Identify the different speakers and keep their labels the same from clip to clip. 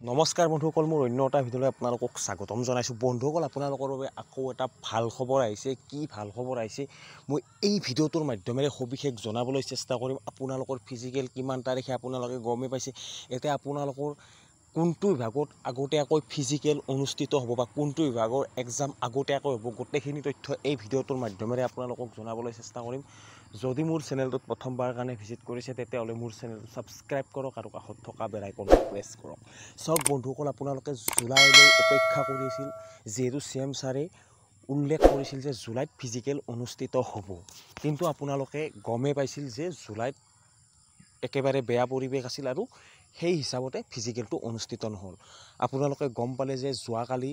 Speaker 1: নমস্কাৰ বন্ধুসকল, মোৰ অন্য এটা ভিডিঅ'লৈ আপোনালোকক স্বাগতম জনাইছোঁ। বন্ধুসকল, আপোনালোকৰ বাবে আকৌ এটা ভাল খবৰ আহিছে। কি ভাল খবৰ আহিছে মই এই ভিডিঅ'টোৰ মাধ্যমেৰে সবিশেষ জনাবলৈ চেষ্টা কৰিম। আপোনালোকৰ ফিজিকেল কিমান তাৰিখে আপোনালোকে গমেই পাইছে। এতিয়া আপোনালোকৰ কোনটো বিভাগত আগতীয়াকৈ ফিজিকেল অনুষ্ঠিত হ'ব বা কোনটো বিভাগৰ এক্সাম আগতীয়াকৈ হ'ব, গোটেইখিনি তথ্য এই ভিডিঅ'টোৰ মাধ্যমেৰে আপোনালোকক জনাবলৈ চেষ্টা কৰিম। যদি মোৰ চেনেলটোত প্ৰথমবাৰ কাৰণে ভিজিট কৰিছে তেতিয়াহ'লে মোৰ চেনেলটো ছাবস্ক্ৰাইব কৰক আৰু কাষত থকা বেল আইকনটো প্ৰেছ কৰক। চাওক বন্ধুসকল, আপোনালোকে জুলাইলৈ অপেক্ষা কৰিছিল, যিহেতু CM ছাৰে উল্লেখ কৰিছিল যে জুলাইত ফিজিকেল অনুষ্ঠিত হ'ব, কিন্তু আপোনালোকে গমেই পাইছিল যে জুলাইত একেবাৰে বেয়া পৰিৱেশ আছিল আৰু সেই হিচাপতে ফিজিকেলটো অনুষ্ঠিত নহ'ল। আপোনালোকে গম পালে যে যোৱাকালি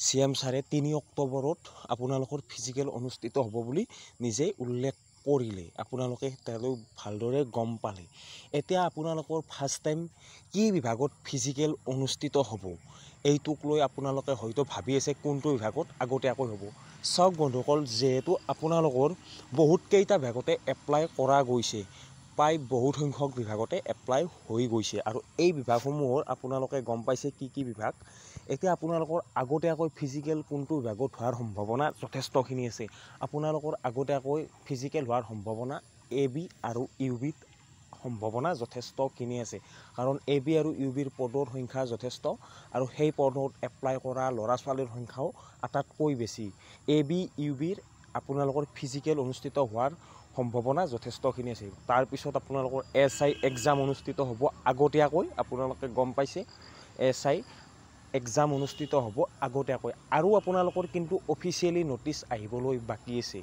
Speaker 1: CM ছাৰে 3 অক্টোবৰত আপোনালোকৰ ফিজিকেল অনুষ্ঠিত হ'ব বুলি নিজেই উল্লেখ কৰিলে। আপোনালোকে তেওঁলোক ভালদৰে গম পালে। এতিয়া আপোনালোকৰ ফাৰ্ষ্ট টাইম কি বিভাগত ফিজিকেল অনুষ্ঠিত হ'ব, এইটোক লৈ আপোনালোকে হয়তো ভাবি আছে কোনটো বিভাগত আগতীয়াকৈ হ'ব। চাওক বন্ধুসকল, যিহেতু আপোনালোকৰ বহুতকেইটা বিভাগতে এপ্লাই কৰা গৈছে, প্ৰায় বহুত সংখ্যক বিভাগতে এপ্লাই হৈ গৈছে আৰু এই বিভাগসমূহৰ আপোনালোকে গম পাইছে কি কি বিভাগ। এতিয়া আপোনালোকৰ আগতীয়াকৈ ফিজিকেল কোনটো বিভাগত হোৱাৰ সম্ভাৱনা যথেষ্টখিনি আছে। আপোনালোকৰ আগতীয়াকৈ ফিজিকেল হোৱাৰ সম্ভাৱনা AB আৰু UBত সম্ভাৱনা যথেষ্টখিনি আছে, কাৰণ AB আৰু UBৰ পদৰ সংখ্যা যথেষ্ট আৰু সেই পদত এপ্লাই কৰা ল'ৰা ছোৱালীৰ সংখ্যাও আটাইতকৈ বেছি। AB UBৰ আপোনালোকৰ ফিজিকেল অনুষ্ঠিত হোৱাৰ সম্ভাৱনা যথেষ্টখিনি আছে। তাৰপিছত আপোনালোকৰ SI এক্সাম অনুষ্ঠিত হ'ব আগতীয়াকৈ। আপোনালোকে গম পাইছে SI এক্সাম অনুষ্ঠিত হ'ব আগতীয়াকৈ, আৰু আপোনালোকৰ কিন্তু অফিচিয়েলি নটিচ আহিবলৈ বাকী আছে।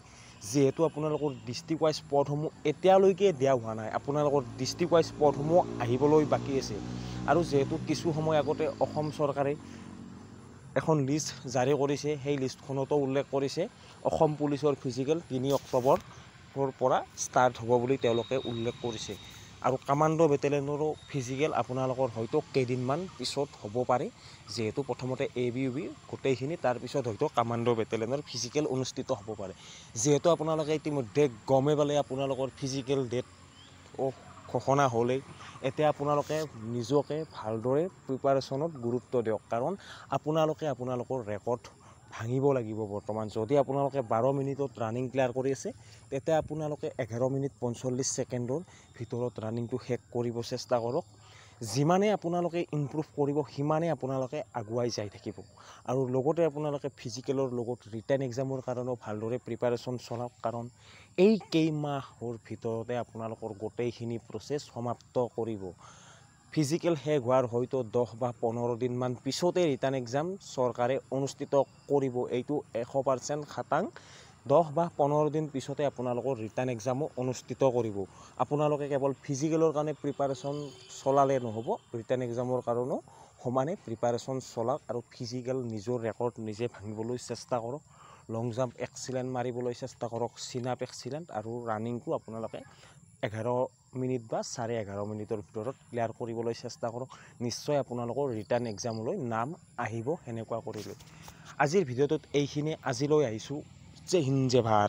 Speaker 1: যিহেতু আপোনালোকৰ ডিষ্ট্ৰিক্ট ৱাইজ পদসমূহ এতিয়ালৈকে দিয়া হোৱা নাই, আপোনালোকৰ ডিষ্ট্ৰিক্ট ৱাইজ পদসমূহ আহিবলৈ বাকী আছে। আৰু যিহেতু কিছু সময় আগতে অসম চৰকাৰে এখন লিষ্ট জাৰি কৰিছে, সেই লিষ্টখনতো উল্লেখ কৰিছে অসম পুলিচৰ ফিজিকেল 3 অক্টোবৰৰ পৰা ষ্টাৰ্ট হ'ব বুলি তেওঁলোকে উল্লেখ কৰিছে। আৰু কামাণ্ডো বেটেলিয়নৰো ফিজিকেল আপোনালোকৰ হয়তো কেইদিনমান পিছত হ'ব পাৰে, যিহেতু প্ৰথমতে AB UB গোটেইখিনি, তাৰপিছত হয়তো কামাণ্ডো বেটেলিয়নৰ ফিজিকেল অনুষ্ঠিত হ'ব পাৰে। যিহেতু আপোনালোকে ইতিমধ্যে গমেই পালে আপোনালোকৰ ফিজিকেল ডেট ঘোষণা হ'লেই, এতিয়া আপোনালোকে নিজকে ভালদৰে প্ৰিপাৰেশ্যনত গুৰুত্ব দিয়ক, কাৰণ আপোনালোকে আপোনালোকৰ ৰেকৰ্ড ভাঙিব লাগিব। বৰ্তমান যদি আপোনালোকে 12 মিনিটত ৰানিং ক্লিয়াৰ কৰি আছে, তেতিয়া আপোনালোকে 11 মিনিট 45 ছেকেণ্ডৰ ভিতৰত ৰানিংটো শেষ কৰিব চেষ্টা কৰক। যিমানে আপোনালোকে ইমপ্ৰুভ কৰিব সিমানে আপোনালোকে আগুৱাই যাই থাকিব। আৰু লগতে আপোনালোকে ফিজিকেলৰ লগত ৰিটেন এক্সামৰ কাৰণেও ভালদৰে প্ৰিপাৰেশ্যন চলাওক, কাৰণ এই কেইমাহৰ ভিতৰতে আপোনালোকৰ গোটেইখিনি প্ৰচেছ সমাপ্ত কৰিব। ফিজিকেল শেষ হোৱাৰ হয়তো 10 বা 15 দিনমান পিছতে ৰিটাৰ্ণ এক্সাম চৰকাৰে অনুষ্ঠিত কৰিব। এইটো 100% খাটাং। 10 বা 15 দিন পিছতে আপোনালোকৰ ৰিটাৰ্ণ এক্সামো অনুষ্ঠিত কৰিব। আপোনালোকে কেৱল ফিজিকেলৰ কাৰণে প্ৰিপাৰেশ্যন চলালে নহ'ব, ৰিটাৰ্ণ এক্সামৰ কাৰণেও সমানে প্ৰিপাৰেশ্যন চলাওক আৰু ফিজিকেল নিজৰ ৰেকৰ্ড নিজে ভাঙিবলৈ চেষ্টা কৰক। লং জাম্প এক্সিলেণ্ট মাৰিবলৈ চেষ্টা কৰক, চিন আপ এক্সিলেণ্ট, আৰু ৰানিংটো আপোনালোকে 11 মিনিট বা 11.5 মিনিটৰ ভিতৰত ক্লিয়াৰ কৰিবলৈ চেষ্টা কৰক। নিশ্চয় আপোনালোকৰ ৰিটাৰ্ণ এক্সামলৈ নাম আহিব সেনেকুৱা কৰিলে। আজিৰ ভিডিঅ'টোত এইখিনি। আজিলৈ আহিছোঁ। জয় হিন্দ, জয় ভাৰত।